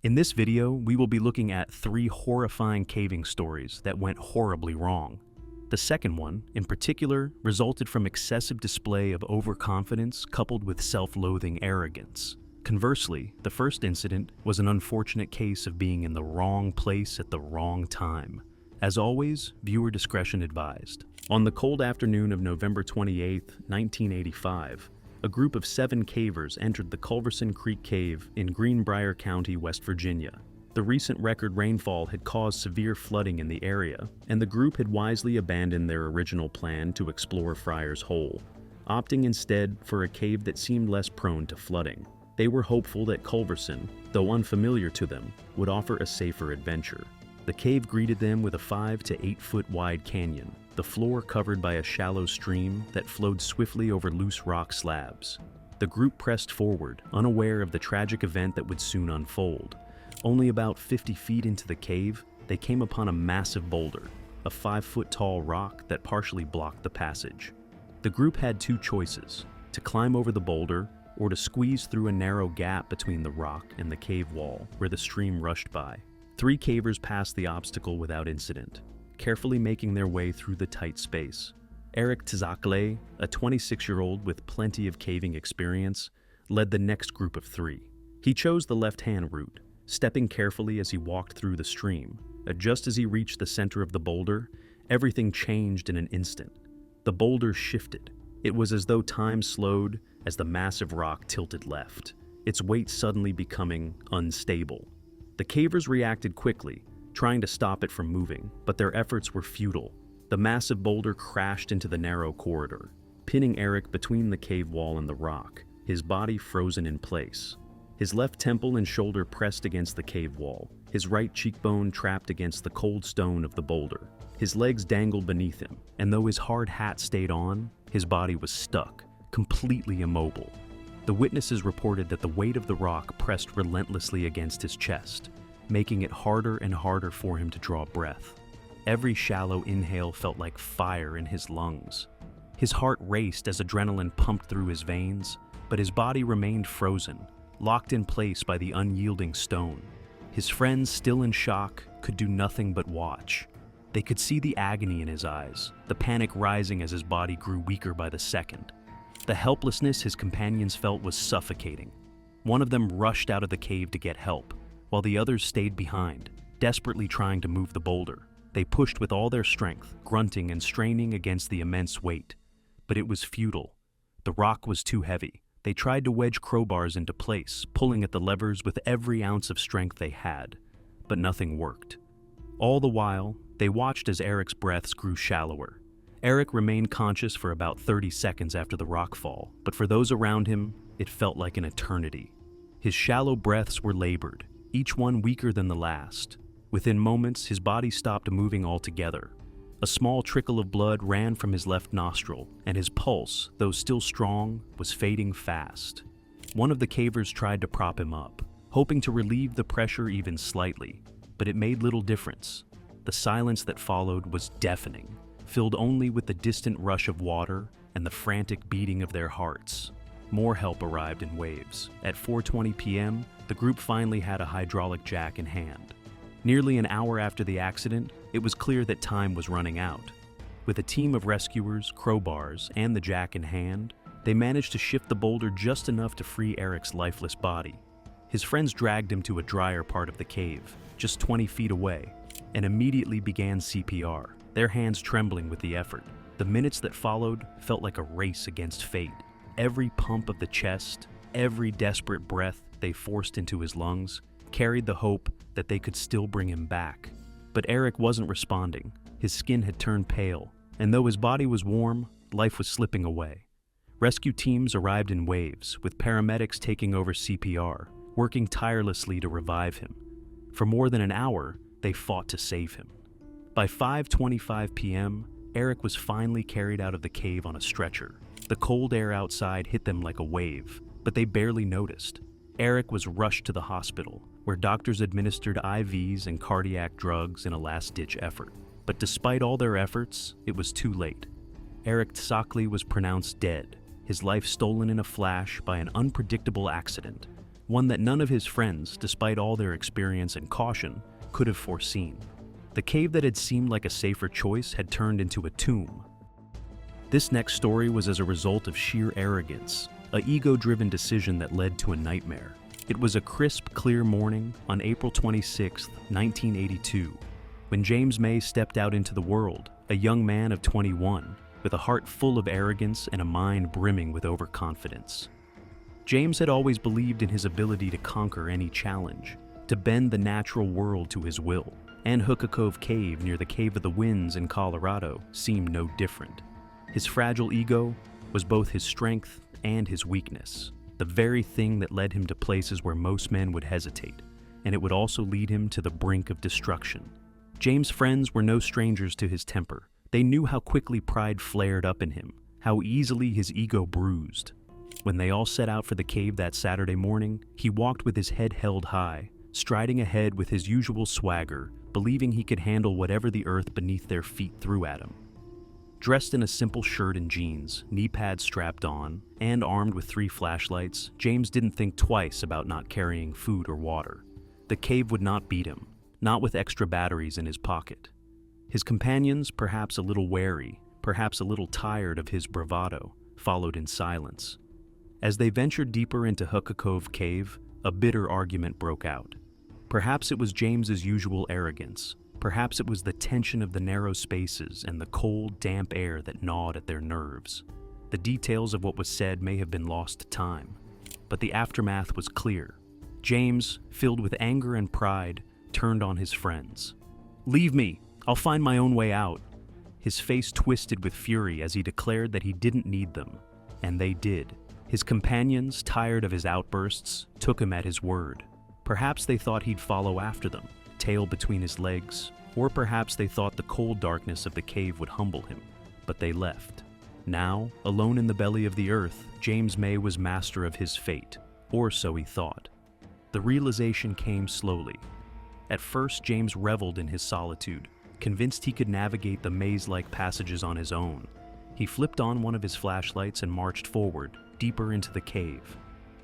In this video, we will be looking at 3 horrifying caving stories that went horribly wrong. The second one, in particular, resulted from excessive display of overconfidence coupled with self-loathing arrogance. Conversely, the first incident was an unfortunate case of being in the wrong place at the wrong time. As always, viewer discretion advised. On the cold afternoon of November 28, 1985, a group of 7 cavers entered the Culverson Creek Cave in Greenbrier County, West Virginia. The recent record rainfall had caused severe flooding in the area, and the group had wisely abandoned their original plan to explore Friar's Hole, opting instead for a cave that seemed less prone to flooding. They were hopeful that Culverson, though unfamiliar to them, would offer a safer adventure. The cave greeted them with a 5 to 8 foot wide canyon, the floor covered by a shallow stream that flowed swiftly over loose rock slabs. The group pressed forward, unaware of the tragic event that would soon unfold. Only about 50 feet into the cave, they came upon a massive boulder, a 5-foot tall rock that partially blocked the passage. The group had 2 choices: to climb over the boulder or to squeeze through a narrow gap between the rock and the cave wall where the stream rushed by. 3 cavers passed the obstacle without incident, carefully making their way through the tight space. Eric Tzakle, a 26-year-old with plenty of caving experience, led the next group of 3. He chose the left-hand route, stepping carefully as he walked through the stream. Just as he reached the center of the boulder, everything changed in an instant. The boulder shifted. It was as though time slowed as the massive rock tilted left, its weight suddenly becoming unstable. The cavers reacted quickly, trying to stop it from moving, but their efforts were futile. The massive boulder crashed into the narrow corridor, pinning Eric between the cave wall and the rock, his body frozen in place. His left temple and shoulder pressed against the cave wall, his right cheekbone trapped against the cold stone of the boulder. His legs dangled beneath him, and though his hard hat stayed on, his body was stuck, completely immobile. The witnesses reported that the weight of the rock pressed relentlessly against his chest, making it harder and harder for him to draw breath. Every shallow inhale felt like fire in his lungs. His heart raced as adrenaline pumped through his veins, but his body remained frozen, locked in place by the unyielding stone. His friends, still in shock, could do nothing but watch. They could see the agony in his eyes, the panic rising as his body grew weaker by the second. The helplessness his companions felt was suffocating. One of them rushed out of the cave to get help, while the others stayed behind, desperately trying to move the boulder. They pushed with all their strength, grunting and straining against the immense weight. But it was futile. The rock was too heavy. They tried to wedge crowbars into place, pulling at the levers with every ounce of strength they had, but nothing worked. All the while, they watched as Eric's breaths grew shallower. Eric remained conscious for about 30 seconds after the rock fall, but for those around him, it felt like an eternity. His shallow breaths were labored, each one weaker than the last. Within moments, his body stopped moving altogether. A small trickle of blood ran from his left nostril, and his pulse, though still strong, was fading fast. One of the cavers tried to prop him up, hoping to relieve the pressure even slightly, but it made little difference. The silence that followed was deafening, filled only with the distant rush of water and the frantic beating of their hearts. More help arrived in waves. At 4:20 p.m., the group finally had a hydraulic jack in hand. Nearly an hour after the accident, it was clear that time was running out. With a team of rescuers, crowbars, and the jack in hand, they managed to shift the boulder just enough to free Eric's lifeless body. His friends dragged him to a drier part of the cave, just 20 feet away, and immediately began CPR, their hands trembling with the effort. The minutes that followed felt like a race against fate. Every pump of the chest, every desperate breath they forced into his lungs, carried the hope that they could still bring him back. But Eric wasn't responding. His skin had turned pale, and though his body was warm, life was slipping away. Rescue teams arrived in waves, with paramedics taking over CPR, working tirelessly to revive him. For more than an hour, they fought to save him. By 5:25 p.m., Eric was finally carried out of the cave on a stretcher. The cold air outside hit them like a wave, but they barely noticed. Eric was rushed to the hospital, where doctors administered IVs and cardiac drugs in a last-ditch effort. But despite all their efforts, it was too late. Eric Tzakle was pronounced dead, his life stolen in a flash by an unpredictable accident. one that none of his friends, despite all their experience and caution, could have foreseen. The cave that had seemed like a safer choice had turned into a tomb. This next story was as a result of sheer arrogance, an ego-driven decision that led to a nightmare. It was a crisp, clear morning on April 26, 1982, when James May stepped out into the world, a young man of 21, with a heart full of arrogance and a mind brimming with overconfidence. James had always believed in his ability to conquer any challenge, to bend the natural world to his will, and Huccacove Cave near the Cave of the Winds in Colorado seemed no different. His fragile ego was both his strength and his weakness, the very thing that led him to places where most men would hesitate, and it would also lead him to the brink of destruction. James' friends were no strangers to his temper. They knew how quickly pride flared up in him, how easily his ego bruised. When they all set out for the cave that Saturday morning, he walked with his head held high, striding ahead with his usual swagger, believing he could handle whatever the earth beneath their feet threw at him. Dressed in a simple shirt and jeans, knee pads strapped on, and armed with 3 flashlights, James didn't think twice about not carrying food or water. The cave would not beat him, not with extra batteries in his pocket. His companions, perhaps a little wary, perhaps a little tired of his bravado, followed in silence. As they ventured deeper into Huccacove Cave, a bitter argument broke out. Perhaps it was James's usual arrogance. Perhaps it was the tension of the narrow spaces and the cold, damp air that gnawed at their nerves. The details of what was said may have been lost to time, but the aftermath was clear. James, filled with anger and pride, turned on his friends. "Leave me! I'll find my own way out." His face twisted with fury as he declared that he didn't need them, and they did. His companions, tired of his outbursts, took him at his word. Perhaps they thought he'd follow after them, tail between his legs, or perhaps they thought the cold darkness of the cave would humble him, but they left. Now, alone in the belly of the earth, James May was master of his fate, or so he thought. The realization came slowly. At first, James reveled in his solitude, convinced he could navigate the maze-like passages on his own. He flipped on one of his flashlights and marched forward, deeper into the cave.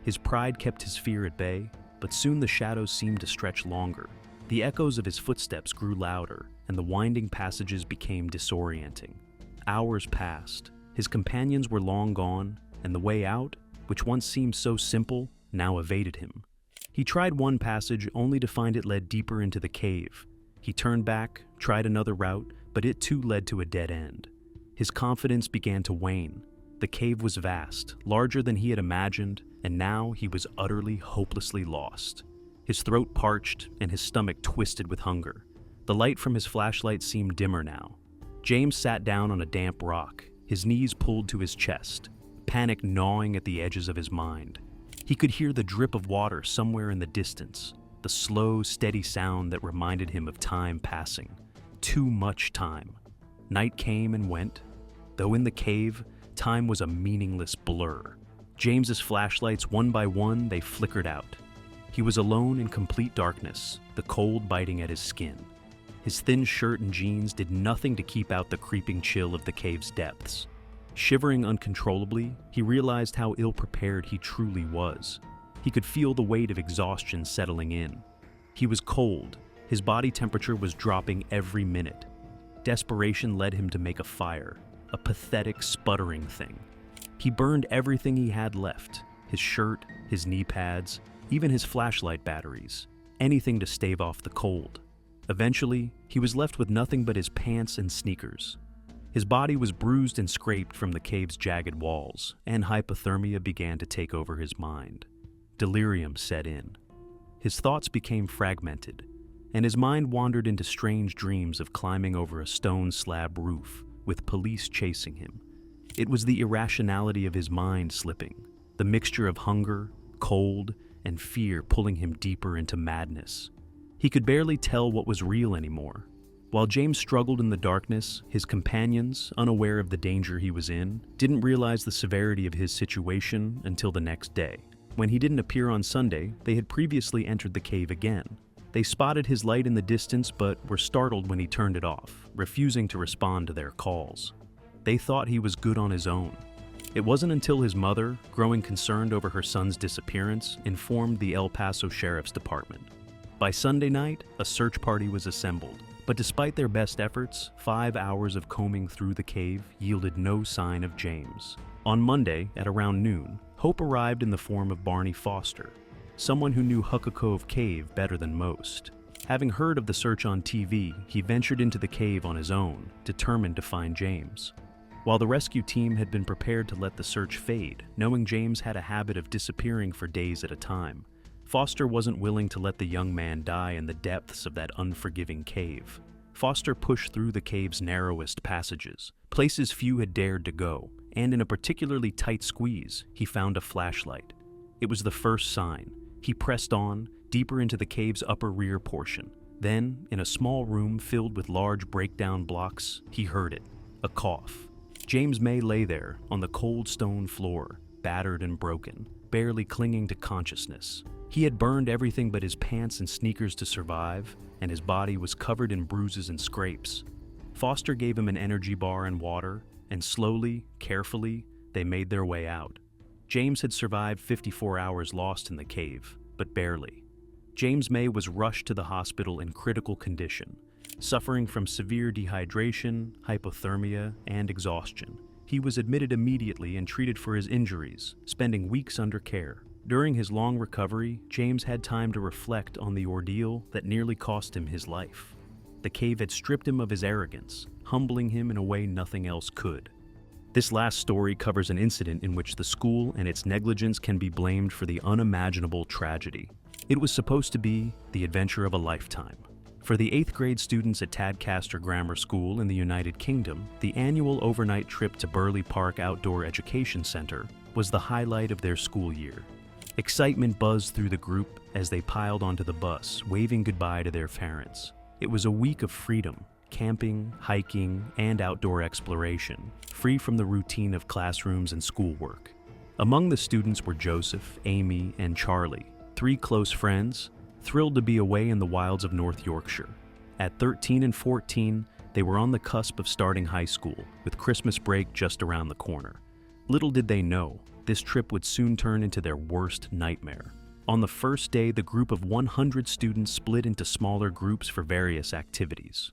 His pride kept his fear at bay, but soon the shadows seemed to stretch longer. The echoes of his footsteps grew louder, and the winding passages became disorienting. Hours passed. His companions were long gone, and the way out, which once seemed so simple, now evaded him. He tried one passage only to find it led deeper into the cave. He turned back, tried another route, but it too led to a dead end. His confidence began to wane. The cave was vast, larger than he had imagined, and now he was utterly, hopelessly lost. His throat parched and his stomach twisted with hunger. The light from his flashlight seemed dimmer now. James sat down on a damp rock, his knees pulled to his chest, panic gnawing at the edges of his mind. He could hear the drip of water somewhere in the distance, the slow, steady sound that reminded him of time passing. Too much time. Night came and went. Though in the cave, time was a meaningless blur. James's flashlights, one by one, they flickered out. He was alone in complete darkness, the cold biting at his skin. His thin shirt and jeans did nothing to keep out the creeping chill of the cave's depths. Shivering uncontrollably, he realized how ill-prepared he truly was. He could feel the weight of exhaustion settling in. He was cold. His body temperature was dropping every minute. Desperation led him to make a fire, a pathetic, sputtering thing. He burned everything he had left, his shirt, his knee pads, even his flashlight batteries, anything to stave off the cold. Eventually, he was left with nothing but his pants and sneakers. His body was bruised and scraped from the cave's jagged walls, and hypothermia began to take over his mind. Delirium set in. His thoughts became fragmented, and his mind wandered into strange dreams of climbing over a stone slab roof, with police chasing him. It was the irrationality of his mind slipping, the mixture of hunger, cold, and fear pulling him deeper into madness. He could barely tell what was real anymore. While James struggled in the darkness, his companions, unaware of the danger he was in, didn't realize the severity of his situation until the next day. When he didn't appear on Sunday, they had previously entered the cave again. They spotted his light in the distance but were startled when he turned it off, refusing to respond to their calls. They thought he was good on his own. It wasn't until his mother, growing concerned over her son's disappearance, informed the El Paso Sheriff's Department. By Sunday night, a search party was assembled, but despite their best efforts, 5 hours of combing through the cave yielded no sign of James. On Monday, at around noon, hope arrived in the form of Barney Foster, someone who knew Huccacove Cave better than most. Having heard of the search on TV, he ventured into the cave on his own, determined to find James. While the rescue team had been prepared to let the search fade, knowing James had a habit of disappearing for days at a time, Foster wasn't willing to let the young man die in the depths of that unforgiving cave. Foster pushed through the cave's narrowest passages, places few had dared to go, and in a particularly tight squeeze, he found a flashlight. It was the first sign. He pressed on, deeper into the cave's upper rear portion. Then, in a small room filled with large breakdown blocks, he heard it, a cough. James May lay there, on the cold stone floor, battered and broken, barely clinging to consciousness. He had burned everything but his pants and sneakers to survive, and his body was covered in bruises and scrapes. Foster gave him an energy bar and water, and slowly, carefully, they made their way out. James had survived 54 hours lost in the cave, but barely. James May was rushed to the hospital in critical condition, suffering from severe dehydration, hypothermia, and exhaustion. He was admitted immediately and treated for his injuries, spending weeks under care. During his long recovery, James had time to reflect on the ordeal that nearly cost him his life. The cave had stripped him of his arrogance, humbling him in a way nothing else could. This last story covers an incident in which the school and its negligence can be blamed for the unimaginable tragedy. It was supposed to be the adventure of a lifetime. For the 8th grade students at Tadcaster Grammar School in the United Kingdom, the annual overnight trip to Burley Park Outdoor Education Center was the highlight of their school year. Excitement buzzed through the group as they piled onto the bus, waving goodbye to their parents. It was a week of freedom, camping, hiking, and outdoor exploration, free from the routine of classrooms and schoolwork. Among the students were Joseph, Amy, and Charlie, 3 close friends, thrilled to be away in the wilds of North Yorkshire. At 13 and 14, they were on the cusp of starting high school, with Christmas break just around the corner. Little did they know, this trip would soon turn into their worst nightmare. On the first day, the group of 100 students split into smaller groups for various activities.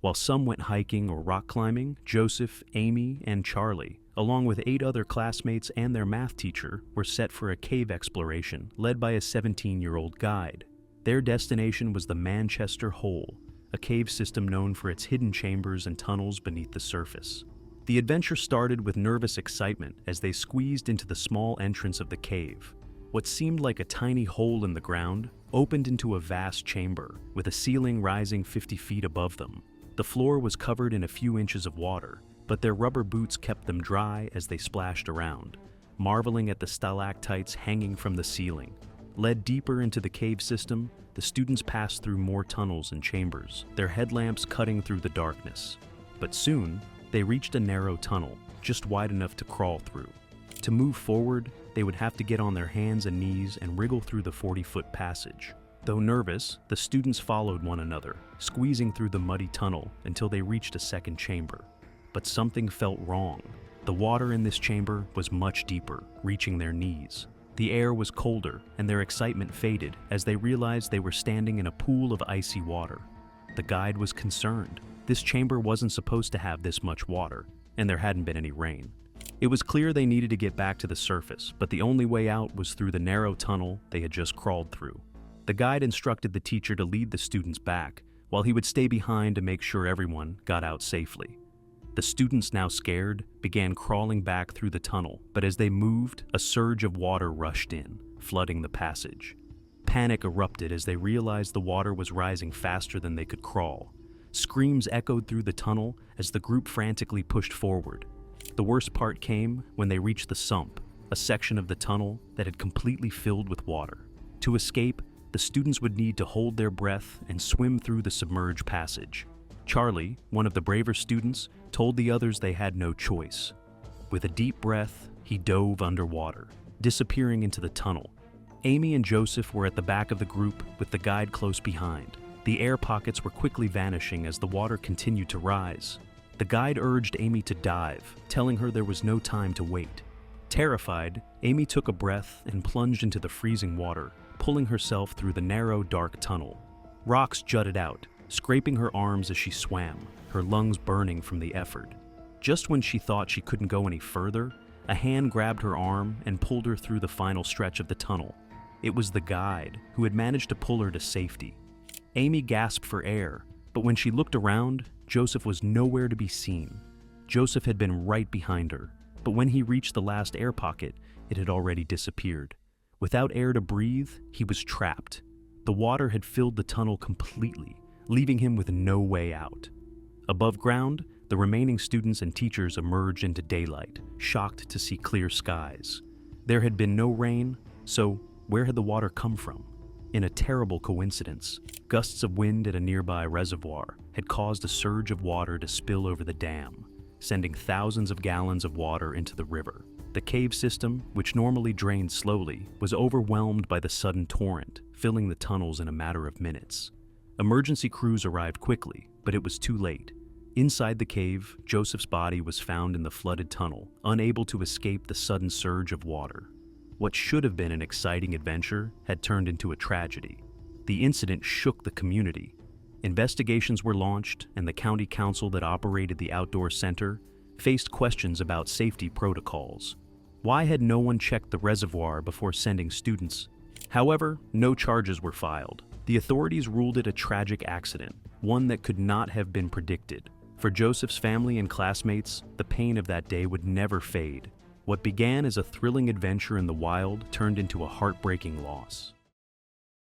While some went hiking or rock climbing, Joseph, Amy, and Charlie, along with 8 other classmates and their math teacher, were set for a cave exploration led by a 17-year-old guide. Their destination was the Manchester Hole, a cave system known for its hidden chambers and tunnels beneath the surface. The adventure started with nervous excitement as they squeezed into the small entrance of the cave. What seemed like a tiny hole in the ground opened into a vast chamber, with a ceiling rising 50 feet above them. The floor was covered in a few inches of water, but their rubber boots kept them dry as they splashed around, marveling at the stalactites hanging from the ceiling. Led deeper into the cave system, the students passed through more tunnels and chambers, their headlamps cutting through the darkness. But soon, they reached a narrow tunnel, just wide enough to crawl through. To move forward, they would have to get on their hands and knees and wriggle through the 40-foot passage. Though nervous, the students followed one another, squeezing through the muddy tunnel until they reached a second chamber. But something felt wrong. The water in this chamber was much deeper, reaching their knees. The air was colder, and their excitement faded as they realized they were standing in a pool of icy water. The guide was concerned. This chamber wasn't supposed to have this much water, and there hadn't been any rain. It was clear they needed to get back to the surface, but the only way out was through the narrow tunnel they had just crawled through. The guide instructed the teacher to lead the students back, while he would stay behind to make sure everyone got out safely. The students, now scared, began crawling back through the tunnel, but as they moved, a surge of water rushed in, flooding the passage. Panic erupted as they realized the water was rising faster than they could crawl. Screams echoed through the tunnel as the group frantically pushed forward. The worst part came when they reached the sump, a section of the tunnel that had completely filled with water. To escape, the students would need to hold their breath and swim through the submerged passage. Charlie, one of the braver students, told the others they had no choice. With a deep breath, he dove underwater, disappearing into the tunnel. Amy and Joseph were at the back of the group, with the guide close behind. The air pockets were quickly vanishing as the water continued to rise. The guide urged Amy to dive, telling her there was no time to wait. Terrified, Amy took a breath and plunged into the freezing water, pulling herself through the narrow, dark tunnel. Rocks jutted out, scraping her arms as she swam, her lungs burning from the effort. Just when she thought she couldn't go any further, a hand grabbed her arm and pulled her through the final stretch of the tunnel. It was the guide, who had managed to pull her to safety. Amy gasped for air, but when she looked around, Joseph was nowhere to be seen. Joseph had been right behind her, but when he reached the last air pocket, it had already disappeared. Without air to breathe, he was trapped. The water had filled the tunnel completely, leaving him with no way out. Above ground, the remaining students and teachers emerged into daylight, shocked to see clear skies. There had been no rain, so where had the water come from? In a terrible coincidence, gusts of wind at a nearby reservoir had caused a surge of water to spill over the dam, sending thousands of gallons of water into the river. The cave system, which normally drained slowly, was overwhelmed by the sudden torrent, filling the tunnels in a matter of minutes. Emergency crews arrived quickly, but it was too late. Inside the cave, Joseph's body was found in the flooded tunnel, unable to escape the sudden surge of water. What should have been an exciting adventure had turned into a tragedy. The incident shook the community. Investigations were launched, and the county council that operated the outdoor center faced questions about safety protocols. Why had no one checked the reservoir before sending students? However, no charges were filed. The authorities ruled it a tragic accident, one that could not have been predicted. For Joseph's family and classmates, the pain of that day would never fade. What began as a thrilling adventure in the wild turned into a heartbreaking loss.